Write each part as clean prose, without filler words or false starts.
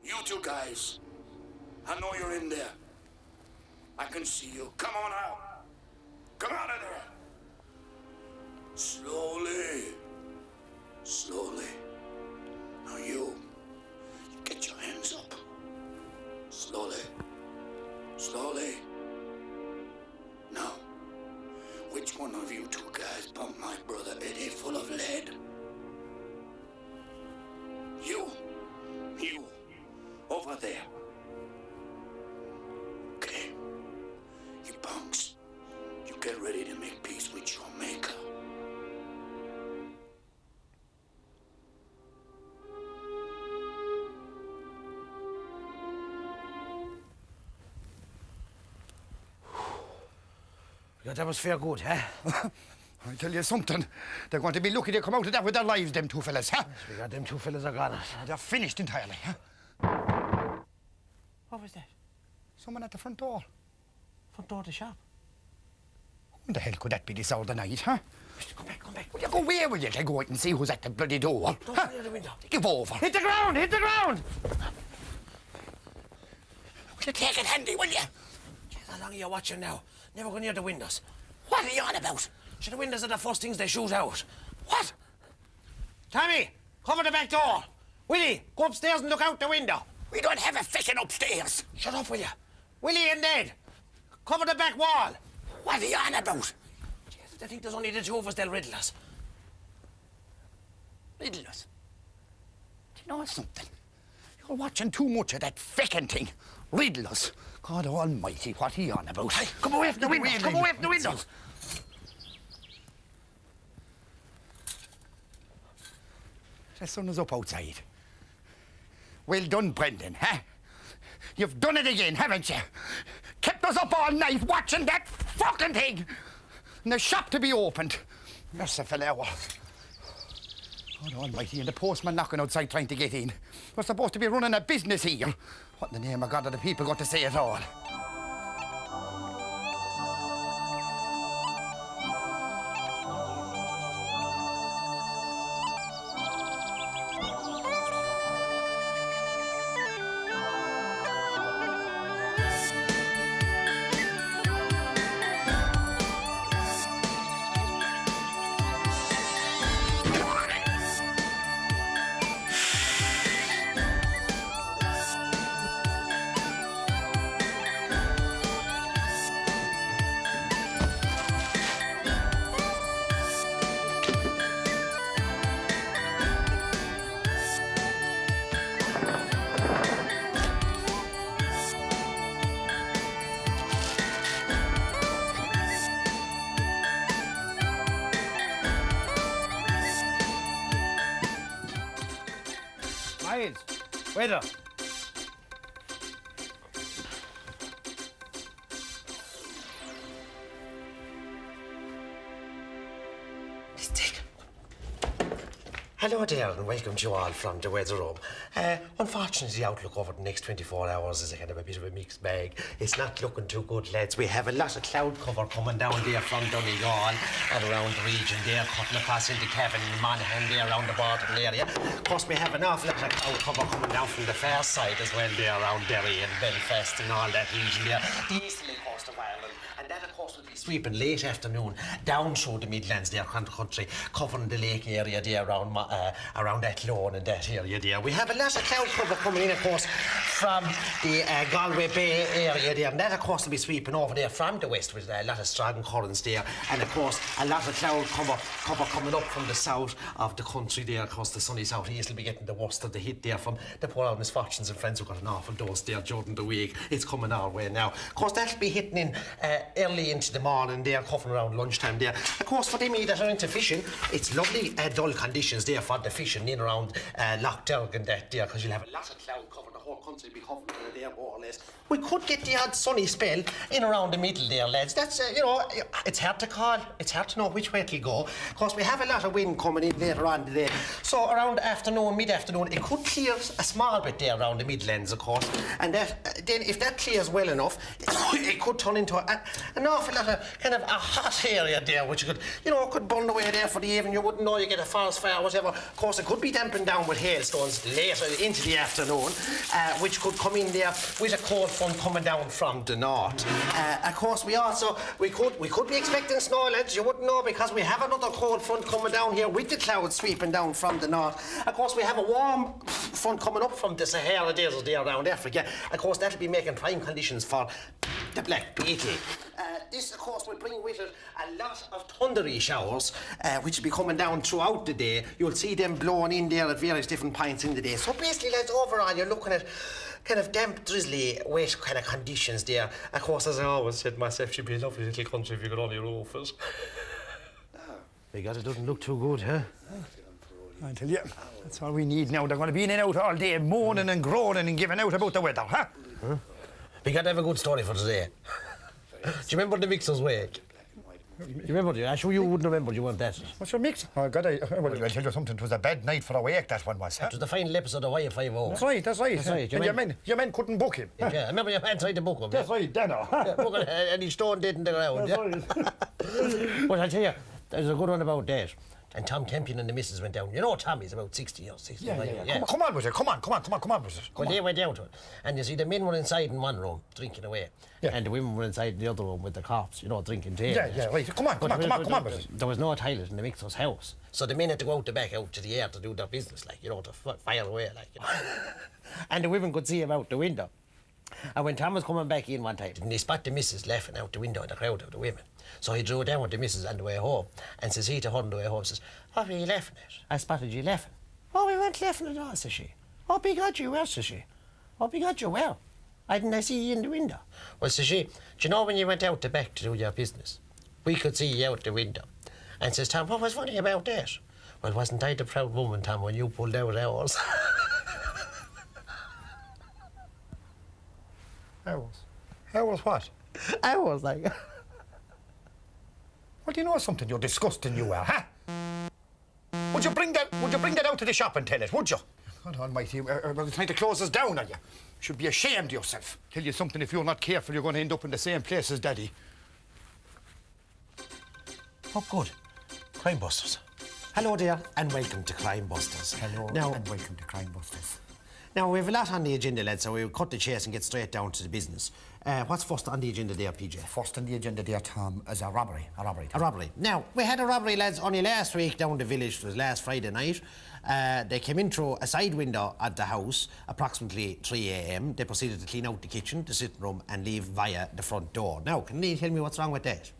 You two guys. I know you're in there. I can see you. Come on out. Come out of there. Slowly. Slowly. Now you get your hands up. Slowly. Slowly. Now, which one of you two guys pumped my brother Eddie full of lead? You. Over there. Okay. You punks. You get ready to make peace with your maker. Yeah, that was fair good, huh? I tell you something. They're going to be lucky to come out of that with their lives, them two fellas, huh? Yes, we got them two fellas are gone. They're finished entirely, huh? What was that? Someone at the front door. Front door of the shop. Who the hell could that be this hour of the night, huh? Come back. Will you go where will you? Go out and see who's at the bloody door. Don't Huh? go near the window. Give over. Hit the ground! Will you take it handy, will you? Jeez, how long are you watching now? Never go near the windows. What are you on about? So the windows are the first things they shoot out. What? Tommy, cover the back door. Willie, go upstairs and look out the window. We don't have a fishing upstairs. Shut up, will you? Willie and Ned, cover the back wall. What are you on about? Jeez, I think there's only the two of us, they'll riddle us. Riddle us? Do you know something? You're watching too much of that feckin' thing. Riddle us. God almighty, what are you on about? Hey, come away from the windows. Come away from the windows. The sun is up outside. Well done, Brendan, huh? You've done it again, haven't you? Kept us up all night watching that fucking thing. And the shop to be opened. Merciful hour. God almighty, and the postman knocking outside trying to get in. We're supposed to be running a business here. What in the name of God are the people got to say at all? Miles, waiter. Hello there and welcome to you all from the weather room. Unfortunately, the outlook over the next 24 hours is a kind of a bit of a mixed bag. It's not looking too good, lads. We have a lot of cloud cover coming down there from Donegal and around the region there, cutting across into Cavan and Monaghan there around the Barton area. Of course, we have an awful lot of cloud cover coming down from the far side as well there around Derry and Belfast and all that region there. The easterly coast of Ireland. And that, of course, will be sweeping late afternoon down through the Midlands there, country, covering the lake area there around Athlone and that area there. We have a lot of cloud cover coming in, of course, from the Galway Bay area there. And that, of course, will be sweeping over there from the west with a lot of strong currents there. And, of course, a lot of cloud cover coming up from the south of the country there. Of course, the sunny southeast will be getting the worst of the hit there from the poor old misfortunes and friends who got an awful dose there during the week. It's coming our way now. Of course, that'll be hitting in early into the morning there, coughing around lunchtime there. Of course, for them that are into fishing, it's lovely dull conditions there for the fishing in around Lough Derg and that there, because you'll have a lot of cloud cover. The whole country will be covering there more or less. We could get the odd sunny spell in around the middle there, lads. That's, you know, it's hard to call. It's hard to know which way it'll go. Of course, we have a lot of wind coming in later on today. So around afternoon, mid-afternoon, it could clear a small bit there around the Midlands, of course. And that, then if that clears well enough, it could turn into an awful lot of kind of a hot area there, which you could, could burn away there for the evening. You wouldn't know you get a forest fire or whatever. Of course, it could be dampened down with hailstones later into the afternoon, which could come in there with a cold front coming down from the north. Of course, we could be expecting snow, lads. You wouldn't know because we have another cold front coming down here with the clouds sweeping down from the north. Of course, we have a warm front coming up from the Sahara Desert there around Africa. Of course, that'll be making prime conditions for the black beetle. This, of course, will bring with it a lot of thundery showers, which will be coming down throughout the day. You'll see them blowing in there at various different points in the day. So basically, lads, overall, you're looking at kind of damp, drizzly, wet kind of conditions there. Of course, as I always said myself, she'd be a lovely little country if you could only roof it. Because it doesn't look too good, huh? I tell you, that's all we need now. They're going to be in and out all day, moaning and groaning and giving out about the weather, huh? We got to have a good story for today. Do you remember the mixer's wake? You remember? I'm sure you wouldn't remember. You weren't that. What's your mix? Oh, God, I'll tell you something. It was a bad night for a wake, that one was, huh? It was the final episode of YF50. That's right, that's right. That's right. And your men couldn't book him. Yeah, I remember your man tried to book him. That's right, Dano. Yeah, and he's stone dead in the ground. That's right. But I'll tell you, there's a good one about that. And Tom Campion and the missus went down. You know Tommy's about 60 or 65. Yeah. Come on with it. Come on with it. Well, they went down to it. And you see, the men were inside in one room, drinking away. Yeah. And the women were inside in the other room with the cops, drinking tea. Yeah, right. Come on with it. There was no toilet in the mixer's house. So the men had to go out the back, out to the air to do their business, to fire away, And the women could see him out the window. And when Tom was coming back in one time, he spotted the missus laughing out the window in the crowd of the women. So he drew down with the missus on the way home and says he to her on the way home, says, "What were you laughing at? I spotted you laughing." "Oh, we weren't laughing at all," says she. "Oh, begod you were," says she. "Oh, begod you were. I didn't see you in the window." "Well," says she, "do you know when you went out the back to do your business, we could see you out the window." And says Tom, "What was funny about that?" "Well, wasn't I the proud woman, Tom, when you pulled out ours?" Ours what? I was like... Well, do you know something? You're disgusting, you are, huh? Would you bring that out to the shop and tell it, would you? God almighty, well, it's time to close us down, are you? Should be ashamed of yourself. Tell you something, if you're not careful, you're going to end up in the same place as Daddy. Oh, good. Crime Busters. Hello there, and welcome to Crime Busters. Hello, and welcome to Crime Busters. Now, we have a lot on the agenda, lads, so we'll cut the chase and get straight down to the business. What's first on the agenda there, PJ? First on the agenda there, Tom, is a robbery. A robbery. Now, we had a robbery, lads, only last week down the village. It was last Friday night. They came in through a side window at the house, approximately 3 a.m. They proceeded to clean out the kitchen, the sitting room, and leave via the front door. Now, can you tell me what's wrong with that?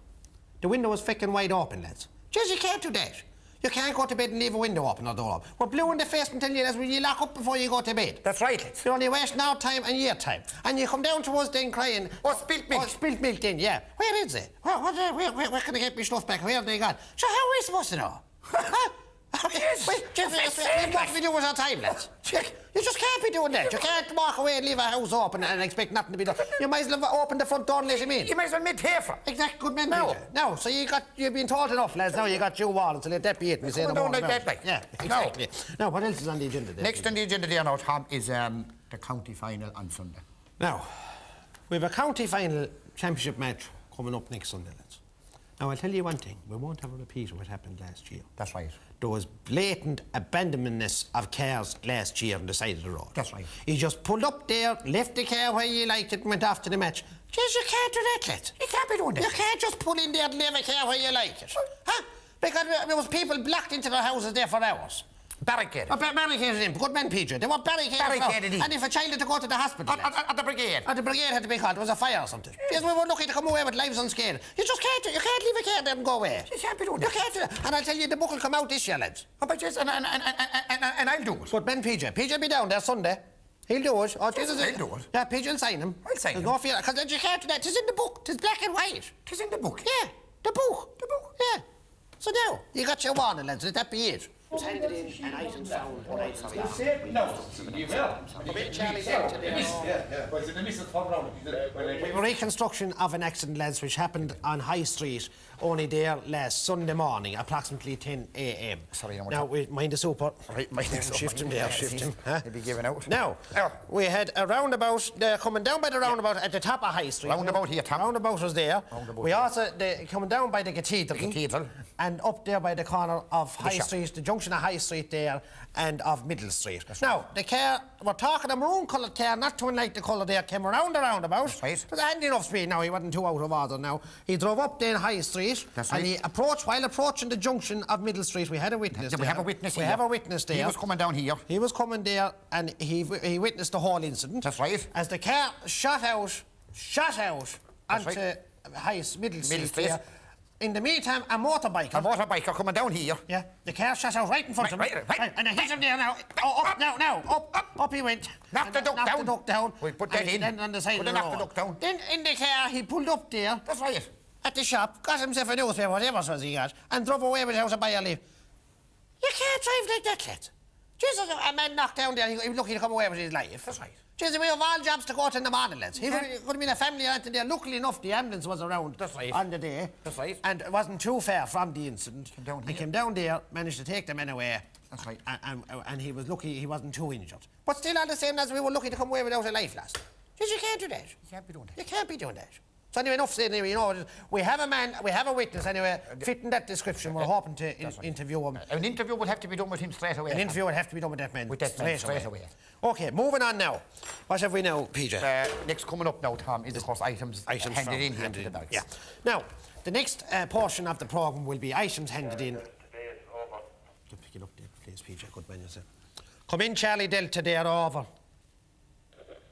The window was feckin' wide open, lads. Just you can't do that. You can't go to bed and leave a window open or door open. We're blue in the face and tell you that when you lock up before you go to bed. That's right, lads. You're only wasting our time and your time. And you come down to us then crying... Oh, spilt milk. Oh, spilt milk then, yeah. Where is it? Where can I get my stuff back? Where have they gone? So how are we supposed to know? Yes. What we do with our time, lads? You just can't be doing that. You can't walk away and leave a house open and expect nothing to be done. You might as well open the front door and let him in. You might as well make pay for it. Exactly, good man. No, so you've been taught enough, lads. Now you got your wall, so let that be it. We say no more. Yeah, exactly. Now, what else is on the agenda there? Next on the agenda there now, Tom, is the county final on Sunday. Now, we have a county final championship match coming up next Sunday, lads. Now, I'll tell you one thing. We won't have a repeat of what happened last year. That's right. There was blatant abandonment of cars last year on the side of the road. That's right. You just pulled up there, left the car where you liked it and went off to the match. Just you can't do that, lads. You can't be doing that. You can't just pull in there and leave a car where you like it. Huh? Because there was people blocked into their houses there for hours. Barricaded. Barricaded in. Good man, PJ. They were barricaded in. And if a child had to go to the hospital... At the brigade. At the brigade had to be called. There was a fire or something. Yes, we were lucky to come away with lives unscathed. You just can't. You can't leave a car there and go away. You can't be doing that. You can't do that. And I'll tell you, the book will come out this year, lads. Oh, but yes, and I'll do it. But Ben PJ be down there Sunday. He'll do it. Oh, Jesus, I'll do it. Yeah, PJ will sign him. I'll sign him. No fear, because you can't do that. It's in the book. It's black and white. It's in the book? Yeah, the book. Yeah. So now, you got your warning, lads. Let that be it. handed in and items found on items No, you will. Charlie Dent today. Yeah. Was it a miss? We have a reconstruction of an accident, lads, which happened on High Street only there last Sunday morning, approximately 10 a.m. Sorry, no, now, we mind the super. Right, mind the super. Shift him there, shift him. Huh? He'll be giving out. Now, we had a roundabout, they're coming down by the roundabout at the top of High Street. Roundabout here, Tom. Roundabout was there. Roundabout we here. also, coming down by the cathedral. The cathedral. And up there by the corner of High shop. Street, the junction of High Street there, and of Middle Street. Now, the car, we're talking a maroon coloured car, not to unlike the colour there, came around the roundabout. That's right. It was handy enough speed now, he wasn't too out of order now. He drove up there in High Street, That's and right. he approached, while approaching the junction of Middle Street, we had a witness Did we there. have a witness We here? have a witness there. He was coming down here. He was coming there, and he witnessed the whole incident. That's right. As the car shot out onto right. Middle Street Street. there. In the meantime, a motorbiker. A motorbiker coming down here. Yeah, the car shot out right in front of him. Right. And I hit him there now. Oh, up he went. Knocked the duck down. the duck down. We'll put that And in. Then on the side Put of the the knock the road. duck down. Then in the car, he pulled up there That's right. at the shop, got himself a newspaper, whatever it was he got, and drove away with it out of by a leaf. You can't drive like that, lad. Jesus, a man knocked down there, he was lucky to come away with his life. That's right. Jesus, we have all jobs to go to in the morning, lads. He could have been a family out there. Luckily enough, the ambulance was around That's right. on the day. That's right. And it wasn't too far from the incident. He came down there, managed to take the man away. That's right. And he was lucky he wasn't too injured. But still, all the same, as we were lucky to come away without a life lost. Jesus, you can't do that. You can't be doing that. You can't be doing that. So anyway, enough saying anyway, you know, we have a witness anyway, fitting that description. We're hoping to interview him. An interview would have to be done with him straight away. An interview would have to be done with that man. With that man straight away. Okay, moving on now. What have we now, PJ? Next coming up now, Tom, is of course items handed in here to the dogs. Yeah. Now, the next portion of the programme will be items handed in. Pick it up there, please, PJ. Good man, yourself. Come in, Charlie Delta, there, over.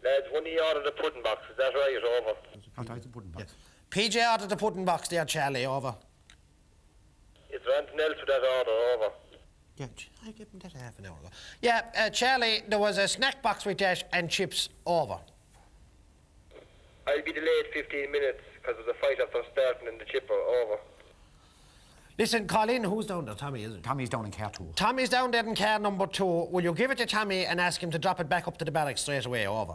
Lads, when you ordered the pudding box, is that right? Over. Yeah. PJ ordered the pudding box there, Charlie, over. Is there anything else with that order? Over. Yeah, I gave him that half an hour ago. Yeah, Charlie, there was a snack box with that and chips, over. I'll be delayed 15 minutes because there's a fight after starting in the chipper. Over. Listen, call in. Who's down there? Tommy, is it? Tommy's down in car 2. Tommy's down there in car number 2. Will you give it to Tommy and ask him to drop it back up to the barracks straight away? Over.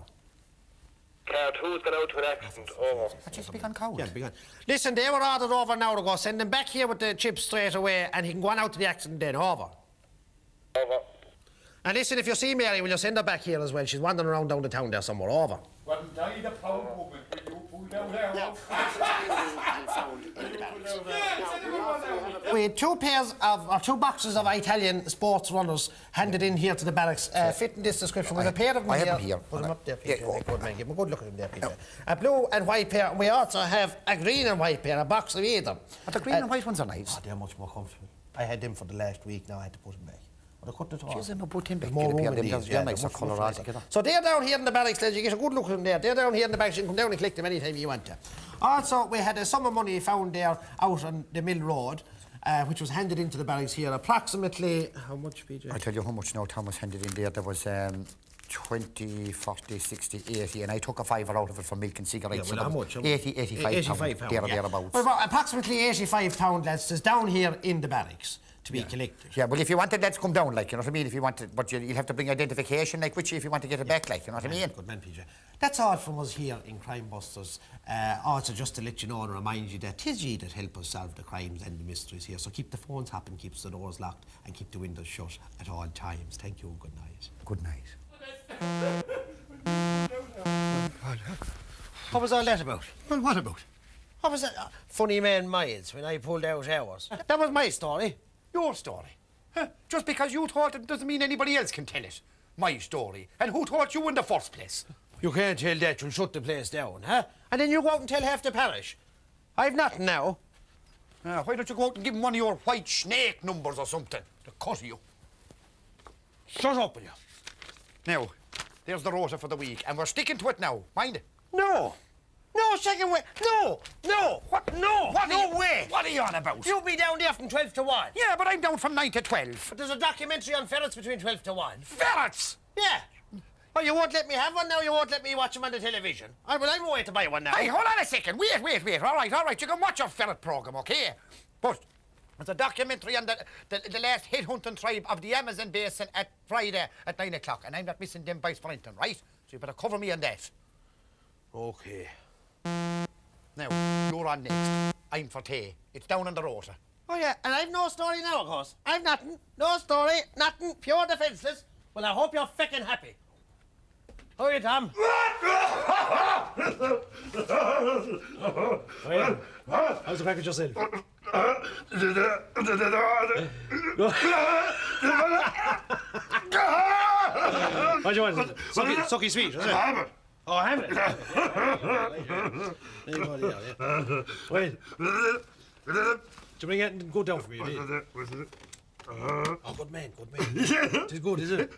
Car 2's gone out to an accident. Over. That just begun cold. Yeah, begun. Listen, they were ordered over an hour ago. Send him back here with the chips straight away and he can go on out to the accident then. Over. Over. And listen, if you see Mary, will you send her back here as well? She's wandering around down the town there somewhere. Over. Well, die the proud woman when you pulled down there. We had two boxes of Italian sports runners handed in here to the barracks, fitting this description. There's a pair of them I here. have them here. Put them up there, Yeah, Peter. Good man. Give them a good look at them there, Peter. A blue and white pair. And we also have a green and white pair, a box of either. But the green and white ones are nice. Oh, they're much more comfortable. I had them for the last week. Now I had to put them back. But I couldn't at all. Jeez, I'm about to There's back. more Get a pair room of in them. these. They're they're nicer much colour nicer. altogether. So they're down here in the barracks, lads. You get a good look at them there. They're down here in the barracks. You can come down and collect them anytime you want to. Also, we had a sum of money found there out on the Mill Road, which was handed into the barracks here. Approximately, how much, PJ? I'll tell you how much now Tom was handed in there. There was 20, 40, 60, 80, and I took a fiver out of it for milk and cigarettes. Yeah, well, how much? 80, 85 pounds. There or thereabouts. Well, about approximately £85, lads, is down here in the barracks to be collected. Yeah, well, if you wanted, let's come down, like, you know what I mean? If you wanted, but you'll have to bring identification, like, which if you want to get it back, like, you know what I mean? Good man, PJ. That's all from us here in Crime Busters. Also, just to let you know and remind you that 'tis ye that help us solve the crimes and the mysteries here. So keep the phones hopping, keep the doors locked, and keep the windows shut at all times. Thank you. Good night. Good night. What was all that about? Well, what about? What was that? Funny man miles when I pulled out ours. That was my story. Your story. Huh? Just because you told it doesn't mean anybody else can tell it. My story. And who told you in the first place? You can't tell that, you'll shut the place down, huh? And then you go out and tell half the parish. I've nothing now. Why don't you go out and give him one of your white snake numbers or something? To cut you. Shut up with you. Now, there's the rota for the week, and we're sticking to it now. Mind it. No. No, second way. No. No. What? No. What No way. What are you on about? You'll be down there from 12 to 1. Yeah, but I'm down from 9 to 12. But there's a documentary on ferrets between 12 to 1. Ferrets! Yeah. Oh, you won't let me have one now? You won't let me watch them on the television? I'm away to buy one now. Hey, hold on a second. Wait. All right. You can watch your ferret programme, okay? But There's a documentary on the last headhunting tribe of the Amazon basin at Friday at 9 o'clock, and I'm not missing them boys for anything, right? So you better cover me on that. Okay. Now, you're on next. I'm for tea. It's down on the road. Oh, yeah, and I've no story now, of course. I've nothing. No story, nothing. Pure defenceless. Well, I hope you're fucking happy. How are you, Tom? Well, how's the crack with yourself? What do you want? Sucky sweet, is it? Oh, Hamlet. Well, do you bring it and go down for me, please? Oh, good man, good man. It is good, is it?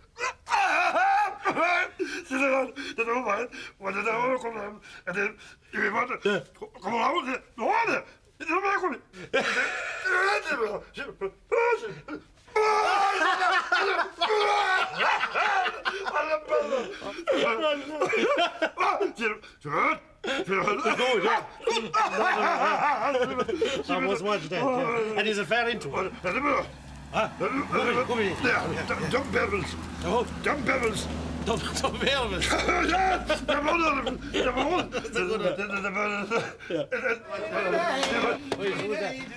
I was watching that, yeah. And he's a fair into it. Come here. Dumb pebbles. Oh, Dumb pebbles. don't Elvis.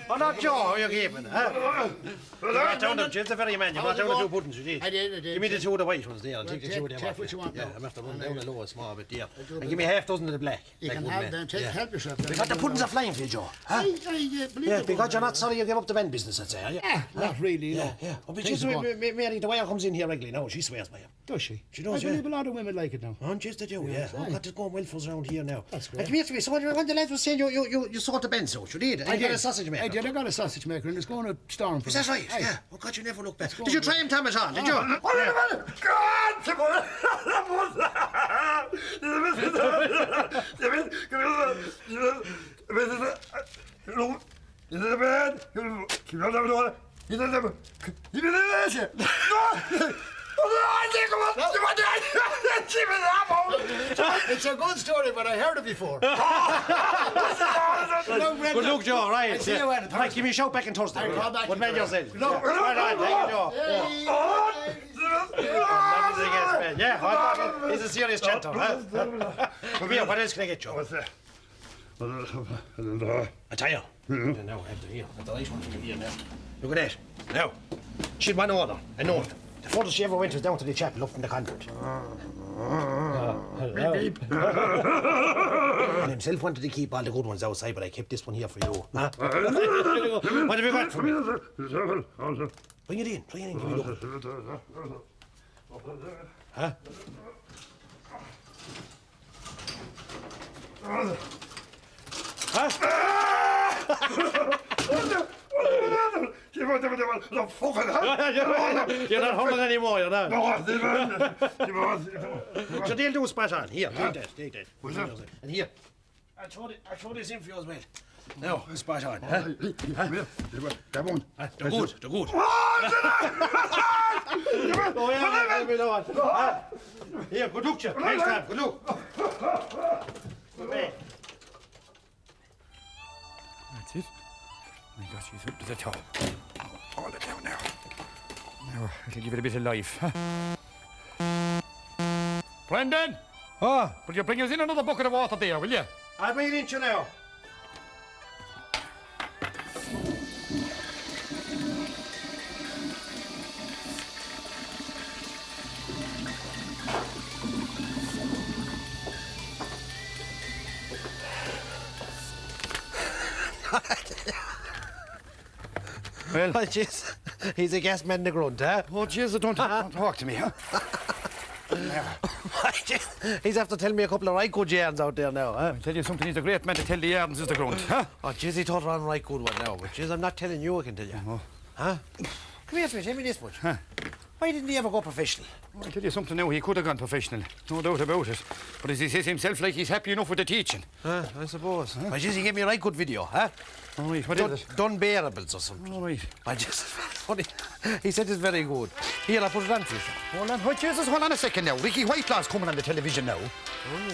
Oh, not Joe, you're keeping, huh? You brought down the just a very man. You brought down the two puddings, you did. I did. Give me the two of the white ones there. I'll take the two of them off. what you want Yeah, now. I'm after one down the low, a small bit there. And give me half dozen of the black. You like can good have man. them. Yeah. Help yourself. Because the puddings are flying for you, Joe. Huh? Believe Yeah, it, because you're not sorry you gave up the band business, I'd say, are you? Not really, Yeah, no. yeah. Oh, but Things she's are Mary, the way I comes in here regularly now, she swears by him. Does she? She does, I believe yeah. a lot of women like it now. Oh, just they do, yeah. Oh, God, it's going well for us around here now. That's And great. come here to me. So when the lads were saying you sort the Benz out, you did? And you got a sausage maker. I did. I got a sausage maker, and it's going to storm. Is that right? Aye. Yeah. Oh, God, you never look back. going Did you good. try him, Thomas, on? Did you? It's a good story, but I heard it before. Good luck, Joe, right? see you on Thursday. Right, give me a shout back on Thursday. I'll call back What man yourself? No. Right on, thank you, Joe. Yeah, he's a serious gentleman, huh? Come here, what else can I get you? I tell you. Now I have to hear. That's the nice one for you here now. Look at that. Now, she'd one order. I know it. The furthest she ever went was down to the chapel up in the convent. And himself wanted to keep all the good ones outside, but I kept this one here for you. Huh? What have you got for me? Bring it in, give me a look. Huh? You're not humming anymore, you're not. So they'll do a spot on. Here, take that. And here. I'll throw this in for you as well. Now, spot on. Huh? That one. They're good, they're good. Oh, yeah, let me know. Here, good look, Chip. Next time, good look. Good man. That's it. My God, she's up to the top. Hold it down now. Now, I'll give it a bit of life. Huh? Brendan! Oh, Will you bring us in another bucket of water there, will you? I'll bring it in to you now. Well, Oh, jeez. He's a gas man in the grunt, huh? oh, Jesus, don't talk to me, huh? He's after telling me a couple of right good yarns out there now, huh? I'll tell you something, he's a great man to tell the yarns is the grunt, huh? Oh, jeez, he thought on right good one now, but jeez, I'm not telling you, I can tell you. Oh. Huh? Come here to me, tell me this much. Why didn't he ever go professional? I'll tell you something now, he could have gone professional, no doubt about it. But as he says himself, like he's happy enough with the teaching. Huh, I suppose. But jeez, he gave me a right good video, huh? All right, what is it? Done bearables or something. All right. I just funny. He said it's very good. Here, I put it on for you. Hold on, oh, Jesus, hold on a second now. Ricky Whitelaw's coming on the television now.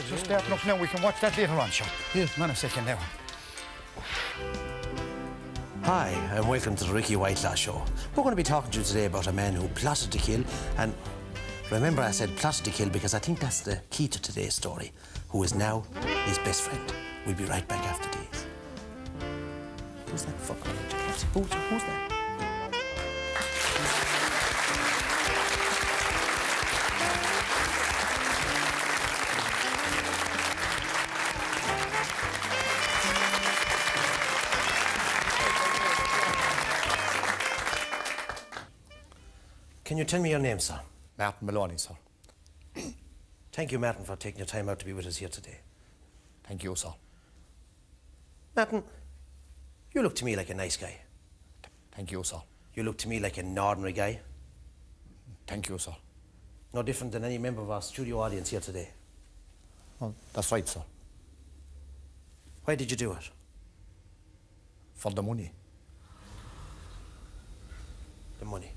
Just starting up now, we can watch that later on, sure. Hold on a second now. Hi, and welcome to the Ricky Whitelaw Show. We're going to be talking to you today about a man who plotted to kill, and remember I said plotted to kill because I think that's the key to today's story, who is now his best friend. We'll be right back after these. Who's that fucker? Who's that? Can you tell me your name, sir? Martin Maloney, sir. Thank you, Martin, for taking your time out to be with us here today. Thank you, sir. Martin, you look to me like a nice guy. Thank you, sir. You look to me like an ordinary guy. Thank you, sir. No different than any member of our studio audience here today. Well, that's right, sir. Why did you do it? For the money. The money.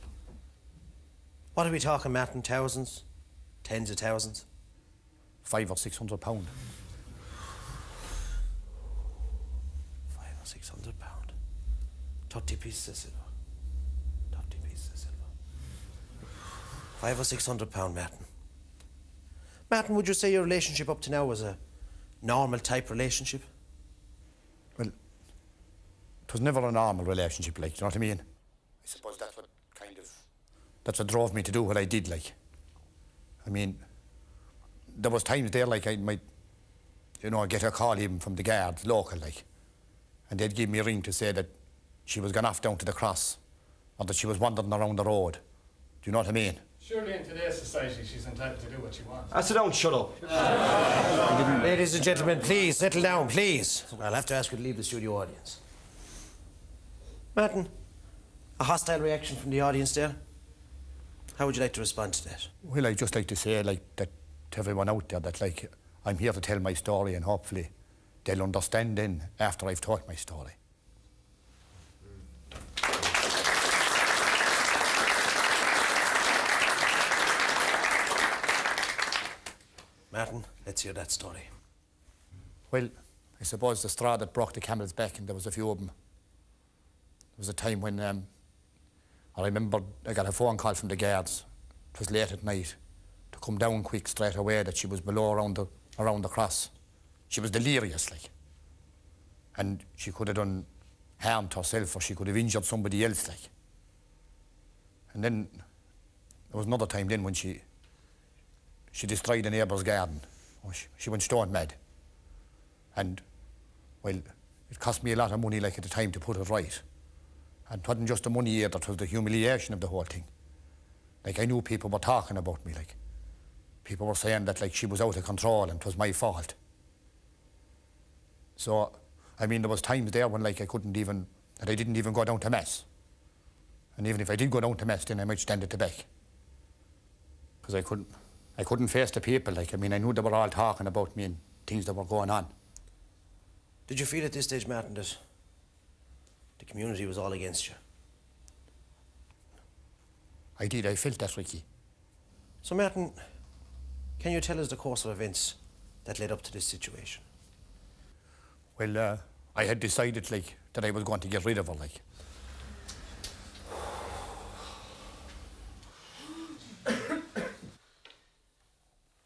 What are we talking, Martin? Thousands? Tens of thousands? £500 or £600. £500 or £600. 30 pieces of silver. 30 pieces of silver. £500 or £600, Martin. Martin, would you say your relationship up to now was a normal type relationship? Well, it was never a normal relationship, like, you know what I mean? I suppose that's what drove me to do what I did, like. I mean, there was times there, like, I might, get a call even from the guards, local, like, and they'd give me a ring to say that she was gone off down to the cross, or that she was wandering around the road. Do you know what I mean? Surely in today's society she's entitled to do what she wants. Sit down, shut up. Ladies and gentlemen, please, settle down, please. I'll have to ask you to leave the studio audience. Martin, a hostile reaction from the audience there? How would you like to respond to that? Well, I'd just like to say, like, that to everyone out there, that, like, I'm here to tell my story, and hopefully they'll understand then after I've told my story. Martin, let's hear that story. Well, I suppose the straw that broke the camel's back, and there was a few of them. There was a time when I remember I got a phone call from the guards. It was late at night, to come down quick straight away, that she was below around the cross. She was delirious, like. And she could have done harm to herself, or she could have injured somebody else, like. And then there was another time then when she destroyed a neighbour's garden. Oh, she went stone mad. And, well, it cost me a lot of money, like, at the time to put it right. And it wasn't just the money either, it was the humiliation of the whole thing. Like, I knew people were talking about me, like. People were saying that, like, she was out of control and it was my fault. So, I mean, there was times there when, like, I didn't even go down to Mass. And even if I did go down to Mass, then I might stand at the back. Because I couldn't face the people, like. I mean, I knew they were all talking about me and things that were going on. Did you feel at this stage, Martin, that the community was all against you? I did, I felt that, Ricky. So, Martin, can you tell us the course of events that led up to this situation? Well, I had decided, like, that I was going to get rid of her, like.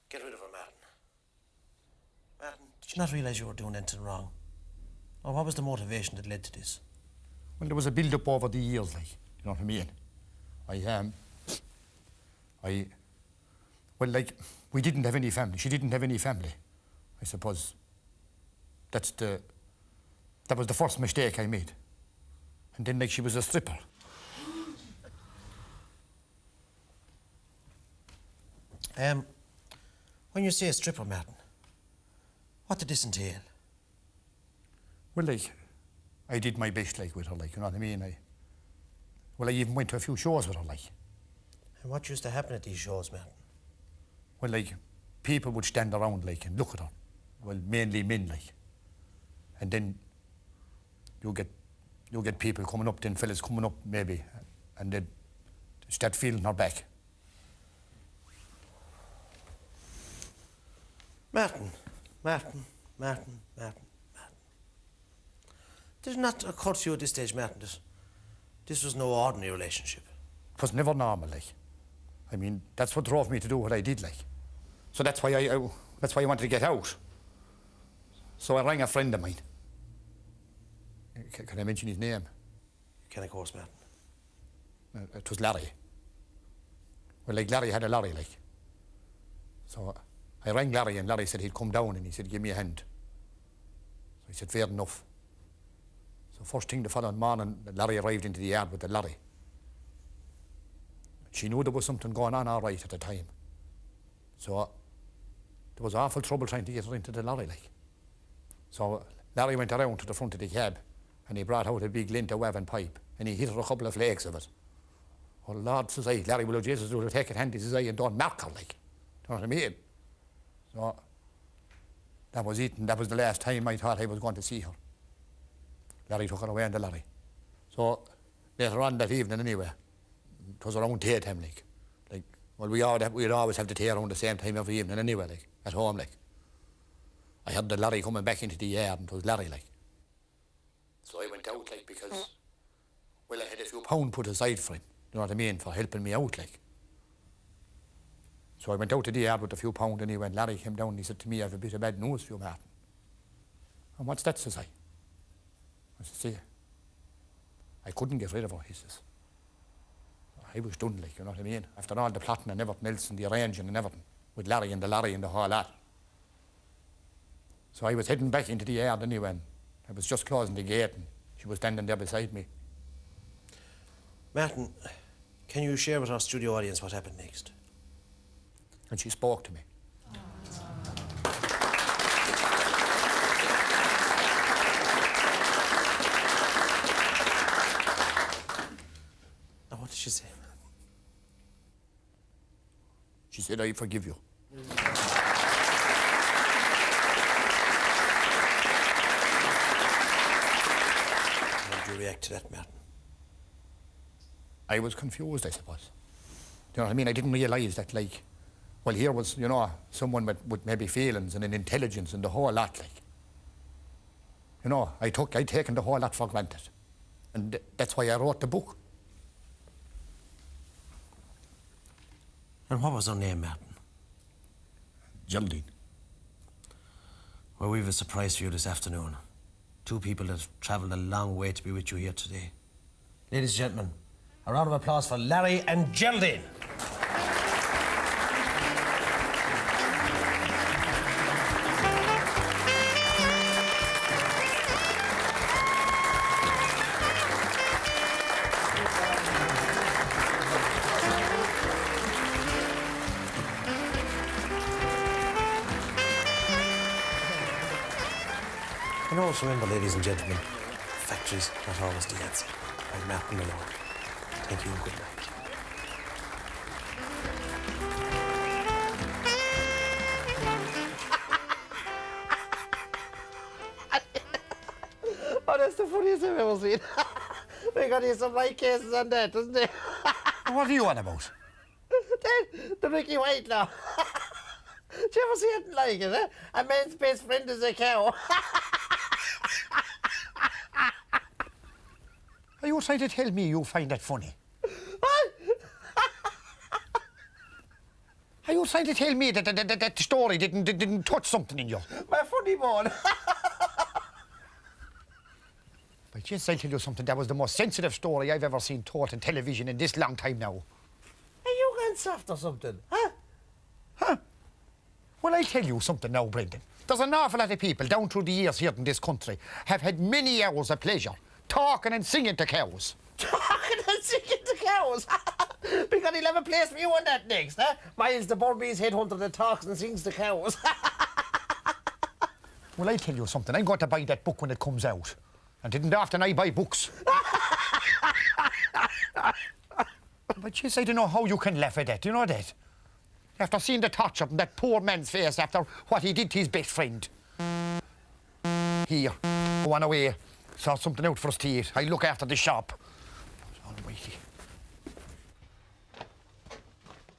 Get rid of her, Martin. Martin, did you not realise you were doing anything wrong? Or what was the motivation that led to this? Well, there was a build-up over the years, like, you know what I mean? Well, like, we didn't have any family. She didn't have any family. I suppose that was the first mistake I made. And then, like, she was a stripper. When you say a stripper, Martin, what did this entail? Well, like, I did my best, like, with her, like, you know what I mean? I even went to a few shows with her, like. And what used to happen at these shows, Martin? Well, like, people would stand around, like, and look at her. Well, mainly men, like. And then you get people coming up, then fellas coming up, maybe, and they'd start feeling her back. Martin. Did it not occur to you at this stage, Martin, that this was no ordinary relationship? It was never normal, like. I mean, that's what drove me to do what I did, like. So that's why I wanted to get out. So I rang a friend of mine. Can I mention his name? You can, of course, Martin. It was Larry. Well, like, Larry had a lorry, like. So I rang Larry, and Larry said he'd come down, and he said, give me a hand. So I said, fair enough. So first thing the following morning, Larry arrived into the yard with the lorry. She knew there was something going on all right at the time. So there was awful trouble trying to get her into the lorry, like. So Larry went around to the front of the cab, and he brought out a big lint of waving pipe, and he hit her a couple of flakes of it. Oh, Lord, says I, Larry, will Jesus will take it handy, says I, and don't mark her, like. You know what I mean? So that was it, and that was the last time I thought I was going to see her. Larry took her away in the lorry. So later on that evening, anyway, it was around tea time, like. Well, we'd always have the tea around the same time every evening anyway, like, at home, like. I heard the lorry coming back into the yard, and it was Larry, like. So I went out, like, because, well, I had a few pound put aside for him, you know what I mean, for helping me out, like. So I went out to the yard with a few pound anyway, and Larry came down and he said to me, I have a bit of bad news for you, Martin. And what's that, says I. I said, see, I couldn't get rid of her, he says. I was done, like, you know what I mean? After all the plotting and everything else and the arranging and everything, with Larry and the lorry and the whole lot. So I was heading back into the yard anyway, and I was just closing the gate, and she was standing there beside me. Martin, can you share with our studio audience what happened next? And she spoke to me. Now, what did she say? She said, I forgive you. How did you react to that, Martin? I was confused, I suppose. Do you know what I mean? I didn't realise that, like, well, here was, you know, someone with maybe feelings and an intelligence and the whole lot, like. You know, I'd taken the whole lot for granted. And that's why I wrote the book. And what was her name, Martin? Geraldine. Well, we've a surprise for you this afternoon. Two people that have travelled a long way to be with you here today. Ladies and gentlemen, a round of applause for Larry and Geraldine. And also remember, ladies and gentlemen, factories not always the answer. I'm Martin Malone. Thank you and good night. Oh, that's the funniest I've ever seen. We got here some right cases on that, doesn't it? What are you on about? The Ricky Whitelaw. Did you ever see anything like it, eh? A man's best friend is a cow. Are you trying to tell me you find that funny? What? Are you trying to tell me that story didn't touch something in you? My funny bone. But just I'll tell you something, that was the most sensitive story I've ever seen told on television in this long time now. Are you gone soft or something? Huh? Huh? Well, I'll tell you something now, Brendan. There's an awful lot of people down through the years here in this country have had many hours of pleasure talking and singing to cows. Talking and singing to cows. Because he'll have a place for you on that next, huh? Miles the Burmese headhunter that talks and sings to cows. Well, I'll tell you something. I'm going to buy that book when it comes out. And didn't often I buy books. But jeez, I don't know how you can laugh at that. You know that? After seeing the torture on that poor man's face after what he did to his best friend. Here, go on away. Sort something out for us to eat. I look after the shop. Almighty.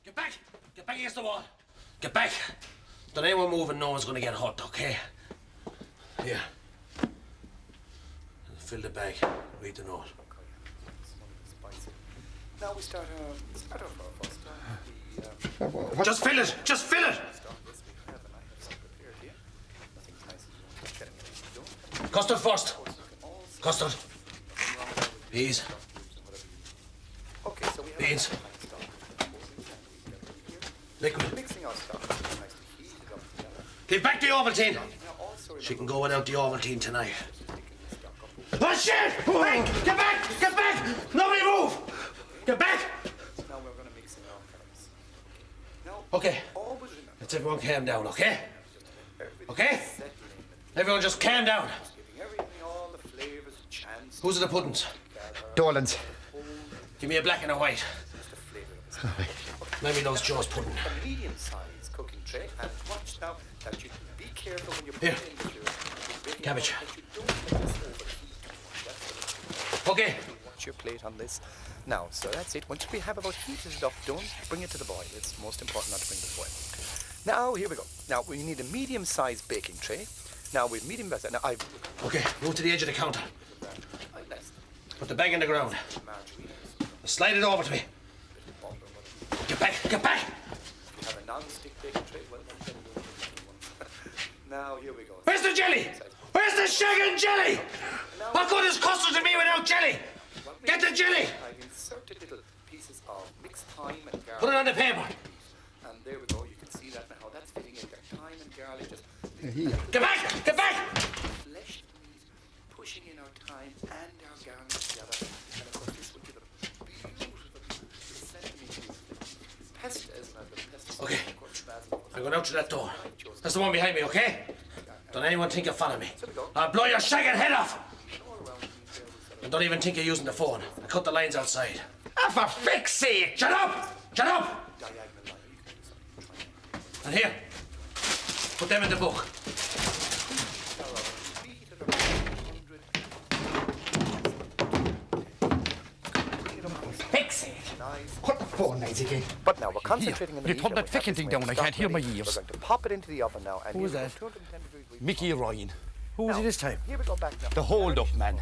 Get back! Get back against the wall. Get back. Don't anyone move and no one's going to get hurt, okay? Here. Fill the bag. Read the note. Now we start our first. Just fill it! Just fill it! Custard first. Custard. Peas. Okay, so we have Beans. Liquid. mixing our stuff. Nicely heated up together. Give back the Ovaltine. Now also She can go without the Ovaltine tonight. Oh shit! Hey, get back! Get back! Nobody move! Get back! now we're going to mix in our colors. Now Okay. always remember Let's everyone calm down, okay? everything Okay? settling, Everyone just calm down. giving everything all the flavors a chance. Who's are the puddings? Dolan's. Give me a black and a white. The flavor of it. Maybe those Joe's pudding. A medium-sized cooking tray, and watch now that you be careful when you put Here. it into your baking Cabbage. that you don't let this overheat too much. That's Okay. watch your plate on this. Now, so that's it. Once we have about heated it up, don't bring it to the boil. It's most important not to bring it to the boil. Now, here we go. Now, we need a medium-sized baking tray. Now, with medium-sized... Now, I've... Okay, move to the edge of the counter. Let's Put the bag in the ground. margarine. Slide it over to me. Get back! Get back! We have a non-stick baking tray. Well, then you one. Now, here we go. Where's the jelly? Where's the shagging jelly? What good is custard to me without jelly? Get the jelly! I've inserted little pieces of mixed thyme and garlic. Put it on the paper. And there we go. You can see that now. How that's fitting in there. Thyme and garlic just Get back! Get back! flesh the meat, pushing in our thyme and our garlic together. And of course, this will give it a beautiful sesame pesto as well. The pesto, Okay. of course, basil. I'm going out to that door. That's the one behind me, okay? Don't anyone think you're following me. There we go. I'll blow your shagging head off! All around the meat there we set And don't even think you're using the phone. I cut the lines outside. Ah, for frick's sake! Shut up! Shut up! a diagonal line. You can do something. And here, put them in the book. Heat at around 100. Frick's sake! Nice. Cut the phone nice again. But now we're concentrating on the You meat. turn and that we have ficking this thing way down, of I stock can't hear my ready. ears. We're going to pop it into the oven now. And Who was here we that? go, 210 degrees. We Mickey Ryan. Who was he this time? Here we go back now. The hold-up man.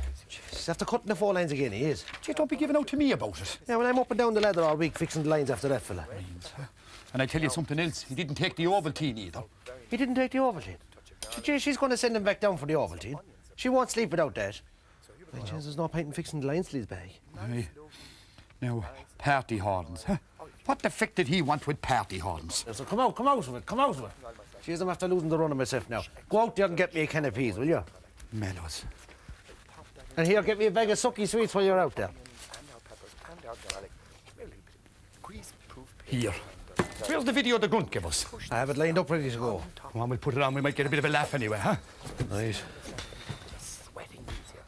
He's after cutting the 4 lines again, he is. Gee, don't be giving out to me about it. Yeah, well, I'm up and down the ladder all week fixing the lines after that fella. And I tell you something else, he didn't take the Ovaltine either. He didn't take the Ovaltine. Gee, she's going to send him back down for the Ovaltine. She won't sleep without that. By chance, there's no point in fixing the lines to his bag. Aye. Now, party horns, huh? What the fuck did he want with party horns? So come out of it, come out of it. Jeez, I'm after losing the run of myself now. Go out there and get me a can of peas, will you? Mellows. And here, get me a bag of sucky sweets while you're out there. And our peppers and our garlic. Really grease-proof. Here. Where's the video the grunt gave us? I have it lined up ready to go. Come on, we'll put it on, we might get a bit of a laugh anyway, huh? Right. Sweating these here.